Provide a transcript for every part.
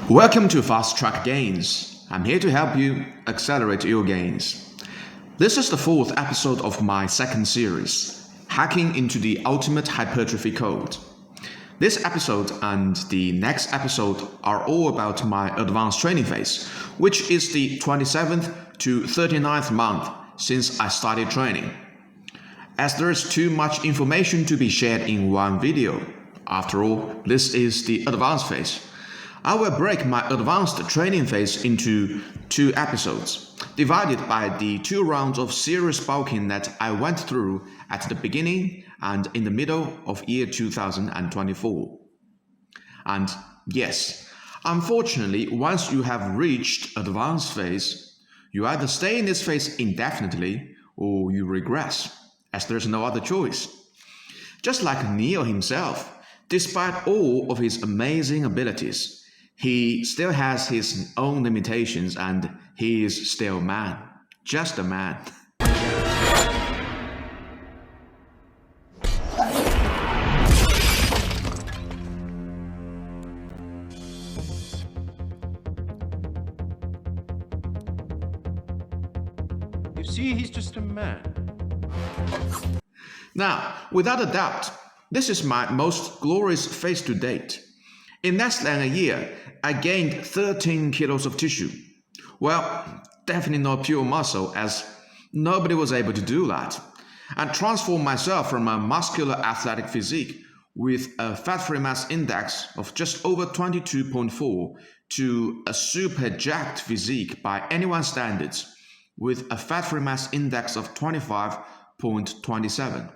Welcome to Fast Track Gains. I'm here to help you accelerate your gains. This is the fourth episode of my second series, Hacking into the Ultimate Hypertrophy Code. This episode and the next episode are all about my advanced training phase, which is the 27th to 39th month since I started training. As there is too much information to be shared in one video, after all, this is the advanced phase. I will break my advanced training phase into two episodes, divided by the 2 rounds of serious bulking that I went through at the beginning and in the middle of year 2024. And yes, unfortunately, once you have reached advanced phase, you either stay in this phase indefinitely or you regress, as there's no other choice. Just like Neo himself, despite all of his amazing abilities, he still has his own limitations and he is still man. Just a man. You see, he's just a man. Now, without a doubt, this is my most glorious phase to date. In less than a year, I gained 13 kilos of tissue. Well, definitely not pure muscle, as nobody was able to do that. And transformed myself from a muscular athletic physique with a fat-free mass index of just over 22.4 to a super jacked physique by anyone's standards with a fat-free mass index of 25.27.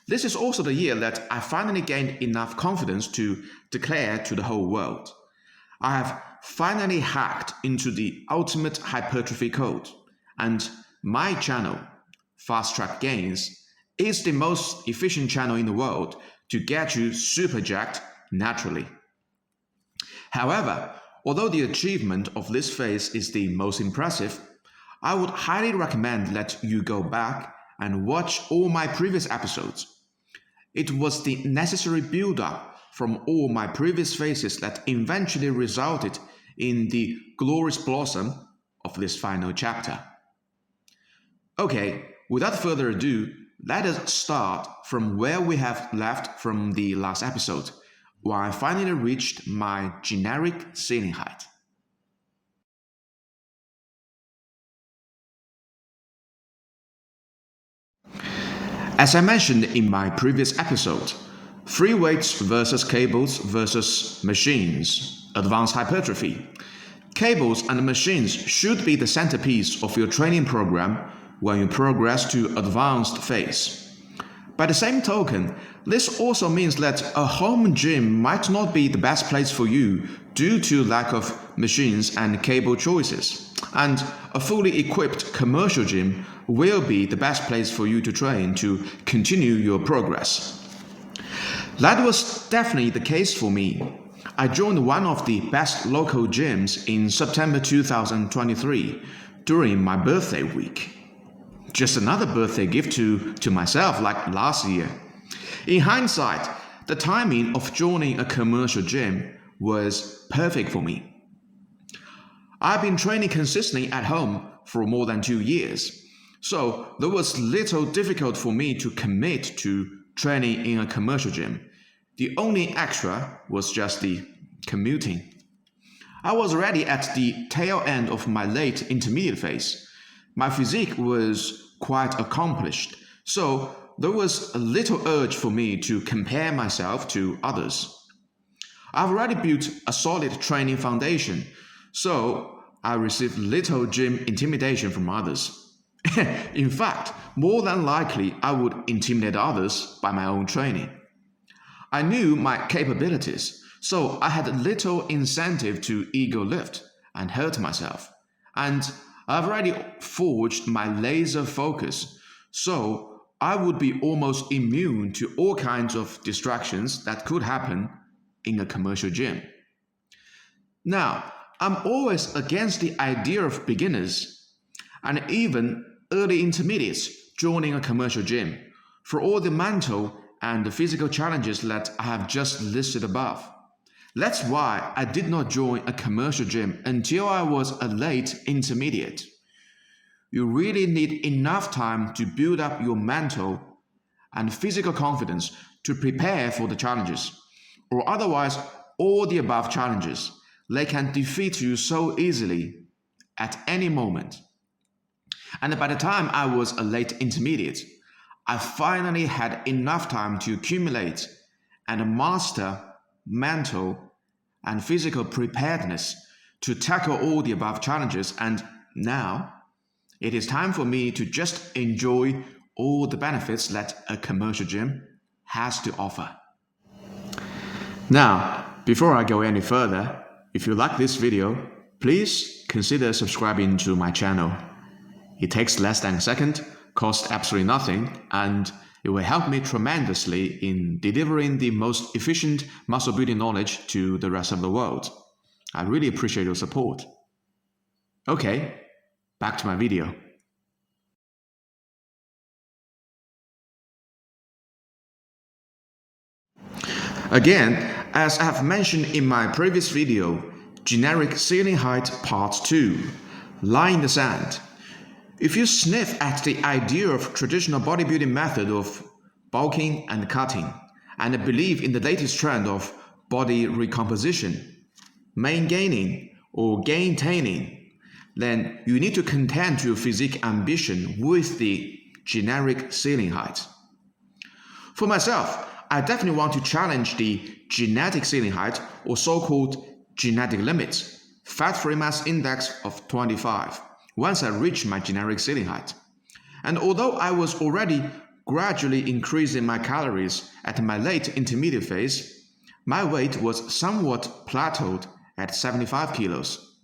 This is also the year that I finally gained enough confidence to declare to the whole world, I have finally hacked into the ultimate hypertrophy code, and my channel, Fast Track Gains, is the most efficient channel in the world to get you super jacked naturally. However, although the achievement of this phase is the most impressive, I would highly recommend that you go back and watch all my previous episodes. It was the necessary build-up from all my previous phases that eventually resulted in the glorious blossom of this final chapter. Okay, without further ado, let us start from where we have left from the last episode, where I finally reached my generic ceiling height. As I mentioned in my previous episode, free weights versus cables versus machines, advanced hypertrophy. Cables and machines should be the centerpiece of your training program when you progress to advanced phase. By the same token, this also means that a home gym might not be the best place for you due to lack of machines and cable choices, and a fully equipped commercial gym will be the best place for you to train to continue your progress. That was definitely the case for me. I joined one of the best local gyms in September 2023 during my birthday week. Just another birthday gift to myself like last year. In hindsight, the timing of joining a commercial gym was perfect for me. I've been training consistently at home for more than 2 years, so there was little difficult for me to commit to training in a commercial gym. The only extra was just the commuting. I was already at the tail end of my late intermediate phase. My physique was quite accomplished, so there was a little urge for me to compare myself to others. I've already built a solid training foundation, so I received little gym intimidation from others. In fact, more than likely, I would intimidate others by my own training. I knew my capabilities, so I had little incentive to ego lift and hurt myself. And I've already forged my laser focus, so I would be almost immune to all kinds of distractions that could happen in a commercial gym. Now, I'm always against the idea of beginners and even early intermediates joining a commercial gym for all the mental and the physical challenges that I have just listed above. That's why I did not join a commercial gym until I was a late intermediate. You really need enough time to build up your mental and physical confidence to prepare for the challenges, or otherwise, all the above challenges, they can defeat you so easily at any moment. And by the time I was a late intermediate, I finally had enough time to accumulate and master mental and physical preparedness to tackle all the above challenges, and now it is time for me to just enjoy all the benefits that a commercial gym has to offer. Now, before I go any further, if you like this video, please consider subscribing to my channel. It takes less than a second, costs absolutely nothing, and it will help me tremendously in delivering the most efficient muscle building knowledge to the rest of the world. I really appreciate your support. Okay, back to my video. Again, as I have mentioned in my previous video, generic ceiling height part 2, lie in the sand. If you sniff at the idea of traditional bodybuilding method of bulking and cutting, and believe in the latest trend of body recomposition, maintaining or gaintaining, then you need to contend your physique ambition with the generic ceiling height. For myself, I definitely want to challenge the genetic ceiling height, or so-called genetic limit, fat-free mass index of 25, once I reach my generic ceiling height. And although I was already gradually increasing my calories at my late intermediate phase, my weight was somewhat plateaued at 75 kilos.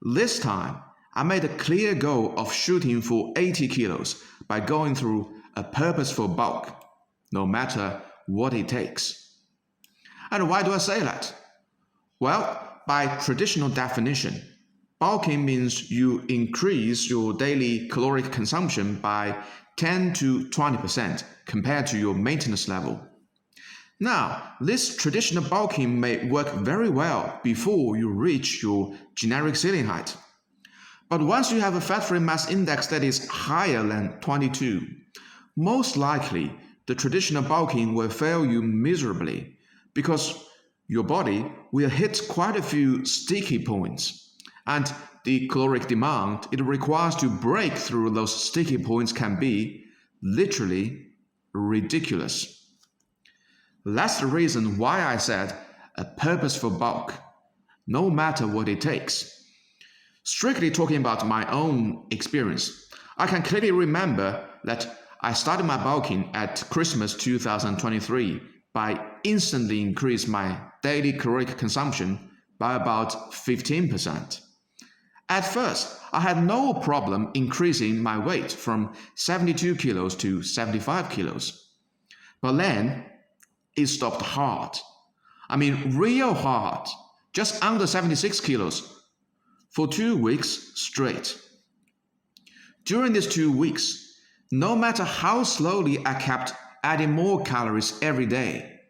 This time, I made a clear goal of shooting for 80 kilos by going through a purposeful bulk, no matter what it takes. And why do I say that? Well, by traditional definition, bulking means you increase your daily caloric consumption by 10 to 20% compared to your maintenance level. Now, this traditional bulking may work very well before you reach your generic ceiling height. But once you have a fat-free mass index that is higher than 22, most likely the traditional bulking will fail you miserably because your body will hit quite a few sticky points, and the caloric demand it requires to break through those sticky points can be literally ridiculous. That's the reason why I said a purposeful bulk, no matter what it takes. Strictly talking about my own experience, I can clearly remember that I started my bulking at Christmas 2023 by instantly increase my daily caloric consumption by about 15%. At first, I had no problem increasing my weight from 72 kilos to 75 kilos. But then, it stopped hard. I mean, real hard, just under 76 kilos for 2 weeks straight. During these 2 weeks, no matter how slowly I kept adding more calories every day,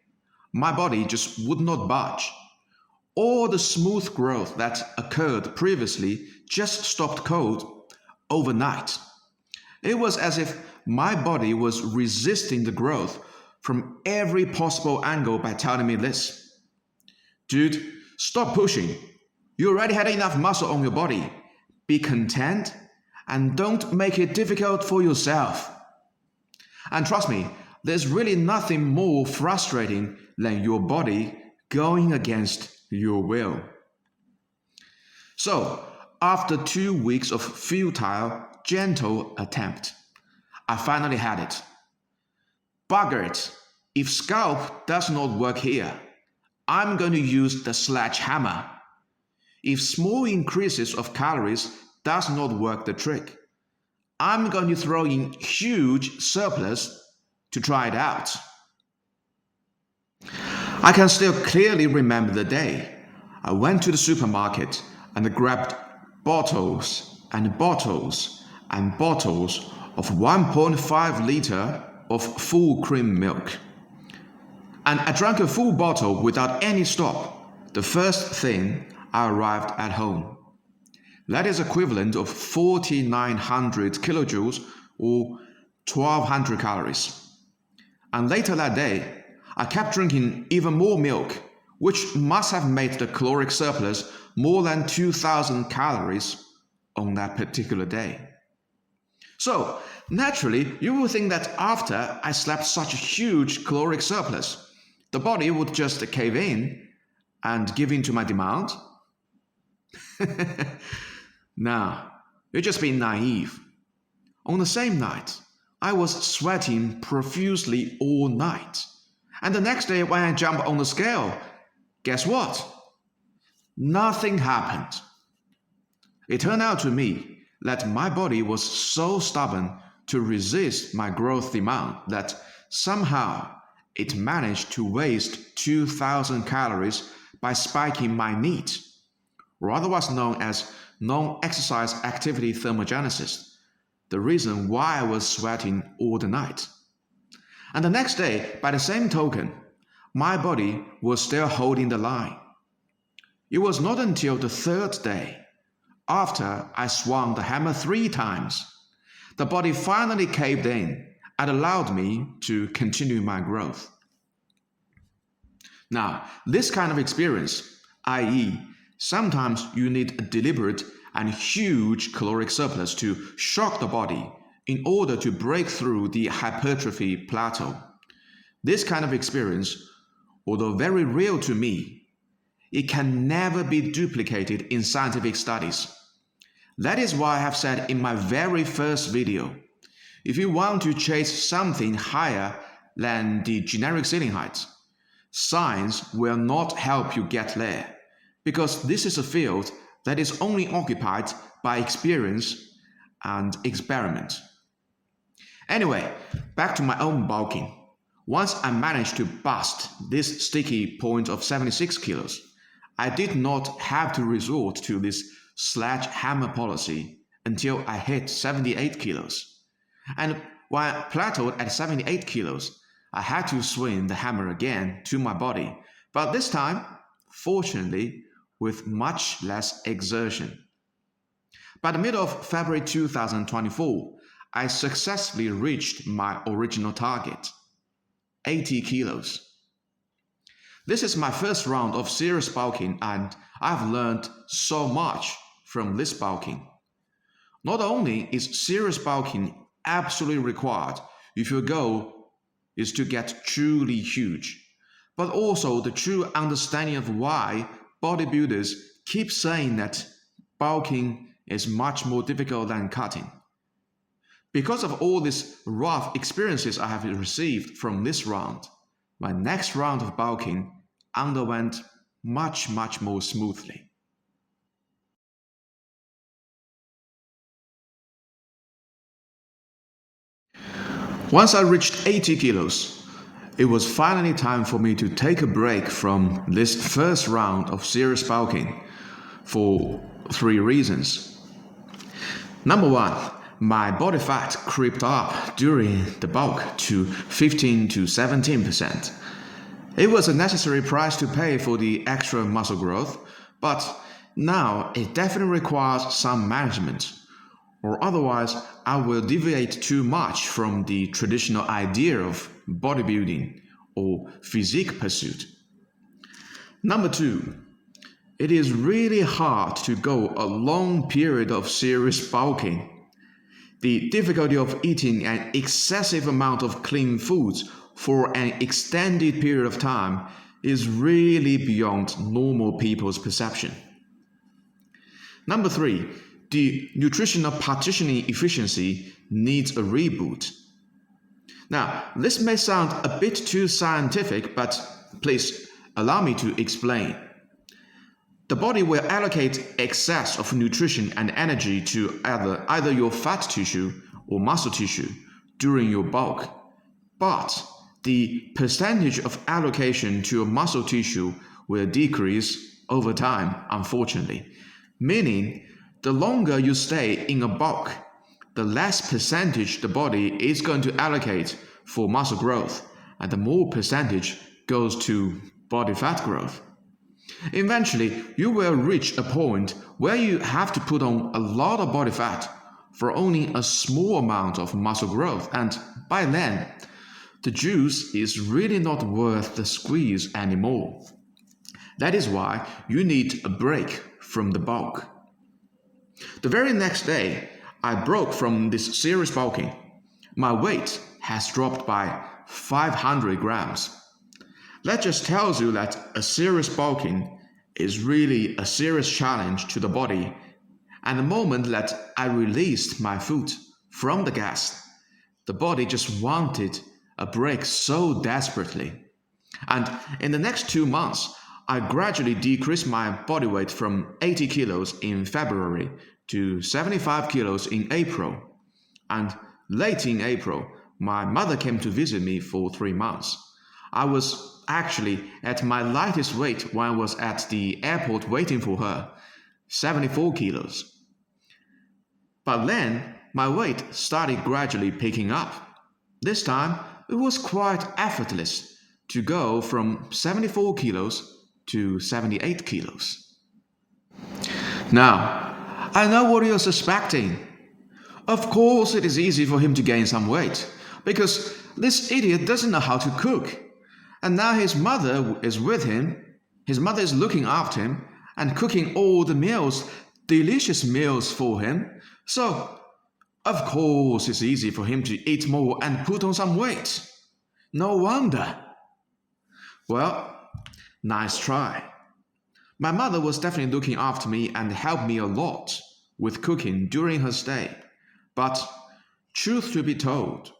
my body just would not budge. All the smooth growth that occurred previously just stopped cold overnight. It was as if my body was resisting the growth from every possible angle by telling me this: dude, stop pushing. You already had enough muscle on your body. Be content and don't make it difficult for yourself. And trust me, there's really nothing more frustrating than your body going against your will. So, after 2 weeks of futile, gentle attempt, I finally had it. Bugger it, if scalp does not work here, I'm going to use the sledgehammer. If small increases of calories does not work the trick, I'm going to throw in huge surplus to try it out. I can still clearly remember the day. I went to the supermarket and grabbed bottles and bottles and bottles of 1.5 liter of full cream milk. And I drank a full bottle without any stop, the first thing I arrived at home. That is equivalent of 4,900 kilojoules or 1,200 calories. And later that day, I kept drinking even more milk, which must have made the caloric surplus more than 2,000 calories on that particular day. So, naturally, you will think that after I slept such a huge caloric surplus, the body would just cave in and give in to my demand? Nah, you're just being naive. On the same night, I was sweating profusely all night. And the next day when I jumped on the scale, guess what? Nothing happened. It turned out to me that my body was so stubborn to resist my growth demand that somehow it managed to waste 2,000 calories by spiking my NEAT, or otherwise known as non-exercise activity thermogenesis, the reason why I was sweating all the night. And the next day, by the same token, my body was still holding the line. It was not until the third day, after I swung the hammer 3 times, the body finally caved in and allowed me to continue my growth. Now, this kind of experience, i.e., sometimes you need a deliberate and huge caloric surplus to shock the body in order to break through the hypertrophy plateau. This kind of experience, although very real to me, it can never be duplicated in scientific studies. That is why I have said in my very first video, if you want to chase something higher than the generic ceiling height, science will not help you get there, because this is a field that is only occupied by experience and experiment. Anyway, back to my own bulking. Once I managed to bust this sticky point of 76 kilos, I did not have to resort to this sledgehammer policy until I hit 78 kilos. And when I plateaued at 78 kilos, I had to swing the hammer again to my body, but this time, fortunately, with much less exertion. By the middle of February 2024, I successfully reached my original target, 80 kilos. This is my first round of serious bulking, and I've learned so much from this bulking. Not only is serious bulking absolutely required if your goal is to get truly huge, but also the true understanding of why bodybuilders keep saying that bulking is much more difficult than cutting. Because of all these rough experiences I have received from this round, my next round of bulking underwent much more smoothly. Once I reached 80 kilos, it was finally time for me to take a break from this first round of serious bulking for 3 reasons. Number 1, my body fat crept up during the bulk to 15 to 17%. It was a necessary price to pay for the extra muscle growth, but now it definitely requires some management, or otherwise I will deviate too much from the traditional idea of bodybuilding or physique pursuit. Number 2, it is really hard to go a long period of serious bulking. The difficulty of eating an excessive amount of clean foods for an extended period of time is really beyond normal people's perception. Number 3, the nutritional partitioning efficiency needs a reboot. Now, this may sound a bit too scientific, but please allow me to explain. The body will allocate excess of nutrition and energy to either your fat tissue or muscle tissue during your bulk, but the percentage of allocation to your muscle tissue will decrease over time, unfortunately, meaning the longer you stay in a bulk, the less percentage the body is going to allocate for muscle growth, and the more percentage goes to body fat growth. Eventually, you will reach a point where you have to put on a lot of body fat for only a small amount of muscle growth, and by then, the juice is really not worth the squeeze anymore. That is why you need a break from the bulk. The very next day, I broke from this serious bulking. My weight has dropped by 500 grams. That just tells you that a serious bulking is really a serious challenge to the body. And the moment that I released my foot from the gas, the body just wanted a break so desperately. And in the next 2 months, I gradually decreased my body weight from 80 kilos in February to 75 kilos in April. And late in April, my mother came to visit me for 3 months. I was actually at my lightest weight when I was at the airport waiting for her, 74 kilos. But then my weight started gradually picking up. This time, it was quite effortless to go from 74 kilos to 78 kilos. Now, I know what you're suspecting. Of course, it is easy for him to gain some weight, because this idiot doesn't know how to cook. And now his mother is with him, his mother is looking after him and cooking all the meals, delicious meals for him. So, of course, it's easy for him to eat more and put on some weight. No wonder. Well, nice try. My mother was definitely looking after me and helped me a lot with cooking during her stay. But, truth to be told,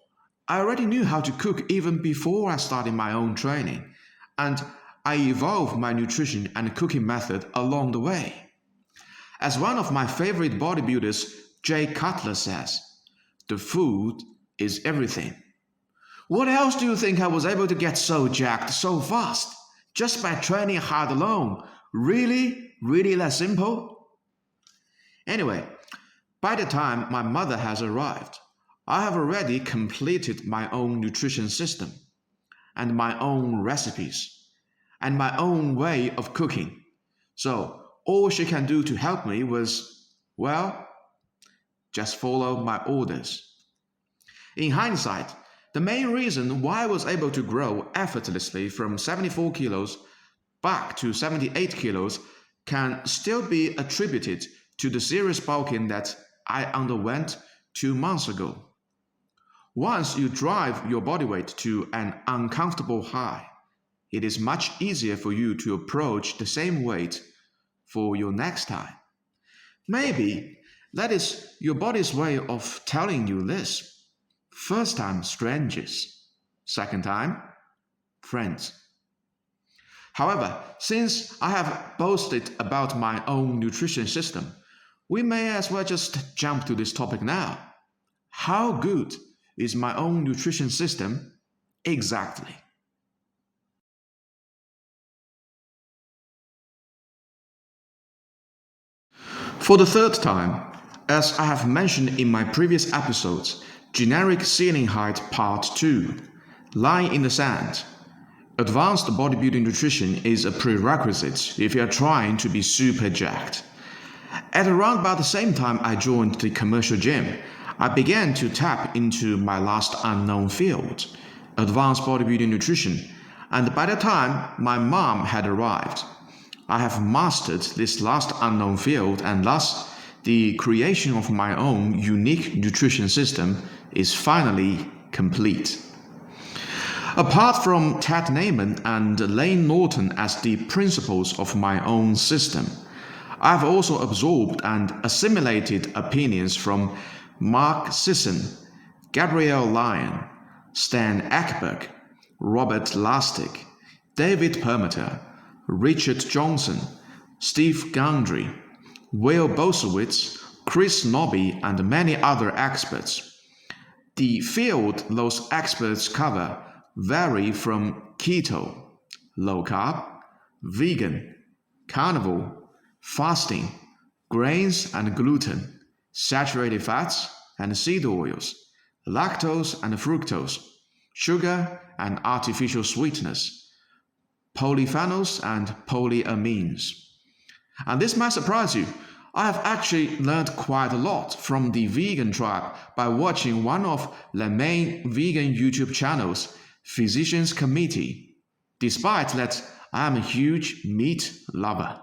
I already knew how to cook even before I started my own training, and I evolved my nutrition and cooking method along the way. As one of my favorite bodybuilders, Jay Cutler, says, the food is everything. What else do you think I was able to get so jacked so fast? Just by training hard alone? Really? Really that simple? Anyway, by the time my mother has arrived, I have already completed my own nutrition system, and my own recipes, and my own way of cooking. So all she can do to help me was, well, just follow my orders. In hindsight, the main reason why I was able to grow effortlessly from 74 kilos back to 78 kilos can still be attributed to the serious bulking that I underwent 2 months ago. Once you drive your body weight to an uncomfortable high, it is much easier for you to approach the same weight for your next time. Maybe that is your body's way of telling you this. First time, strangers. Second time, friends. However, since I have boasted about my own nutrition system, we may as well just jump to this topic now. How good is my own nutrition system exactly? For the third time, as I have mentioned in my previous episodes, generic ceiling height part 2, line in the sand. Advanced bodybuilding nutrition is a prerequisite if you are trying to be super jacked. At around about the same time I joined the commercial gym, I began to tap into my last unknown field, advanced bodybuilding nutrition, and by the time my mom had arrived, I have mastered this last unknown field, and thus the creation of my own unique nutrition system is finally complete. Apart from Ted Naiman and Lane Norton as the principles of my own system, I have also absorbed and assimilated opinions from Mark Sisson, Gabrielle Lyon, Stan Ekberg, Robert Lastic, David Permeter, Richard Johnson, Steve Gundry, Will Bosowitz, Chris Nobby, and many other experts. The field those experts cover vary from keto, low carb, vegan, carnivore, fasting, grains and gluten, saturated fats and seed oils, lactose and fructose, sugar and artificial sweeteners, polyphenols and polyamines. And this might surprise you. I have actually learned quite a lot from the vegan tribe by watching one of the main vegan YouTube channels, Physicians Committee, despite that I am a huge meat lover.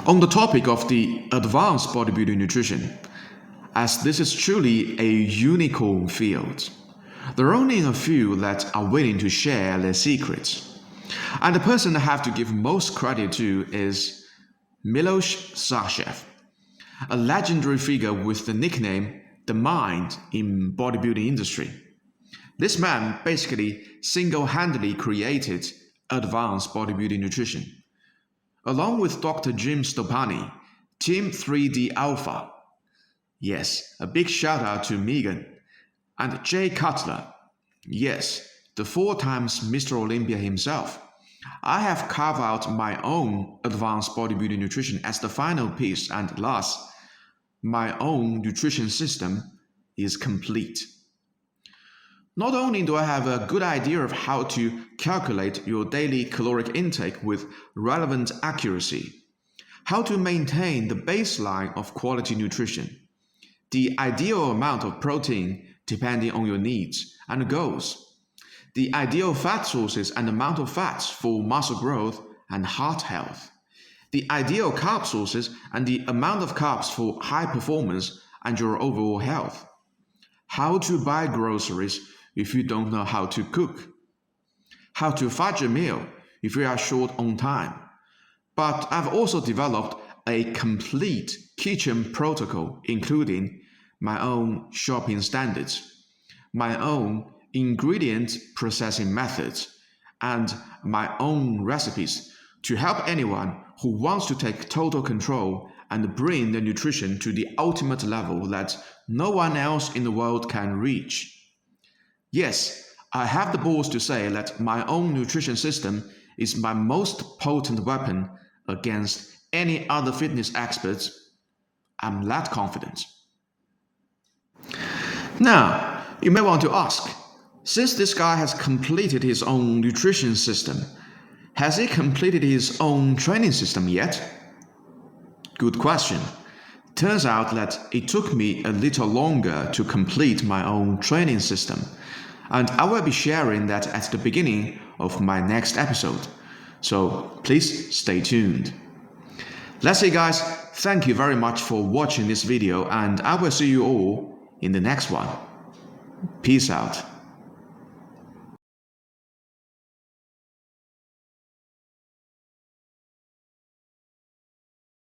On the topic of the advanced bodybuilding nutrition, as this is truly a unicorn field, there are only a few that are willing to share their secrets. And the person I have to give most credit to is Miloš Sarcev, a legendary figure with the nickname The Mind in bodybuilding industry. This man basically single-handedly created advanced bodybuilding nutrition. Along with Dr. Jim Stoppani, Team 3D Alpha. Yes, a big shout out to Megan. And Jay Cutler. Yes, the 4 times Mr. Olympia himself. I have carved out my own advanced bodybuilding nutrition as the final piece, and last, my own nutrition system is complete. Not only do I have a good idea of how to calculate your daily caloric intake with relevant accuracy, how to maintain the baseline of quality nutrition, the ideal amount of protein depending on your needs and goals, the ideal fat sources and amount of fats for muscle growth and heart health, the ideal carb sources and the amount of carbs for high performance and your overall health, how to buy groceries if you don't know how to cook, how to fudge a meal if you are short on time. But I've also developed a complete kitchen protocol, including my own shopping standards, my own ingredient processing methods, and my own recipes to help anyone who wants to take total control and bring their nutrition to the ultimate level that no one else in the world can reach. Yes, I have the balls to say that my own nutrition system is my most potent weapon against any other fitness experts. I'm that confident. Now, you may want to ask, since this guy has completed his own nutrition system, has he completed his own training system yet? Good question. Turns out that it took me a little longer to complete my own training system, and I will be sharing that at the beginning of my next episode. So please stay tuned. That's it, guys. Thank you very much for watching this video, and I will see you all in the next one. Peace out.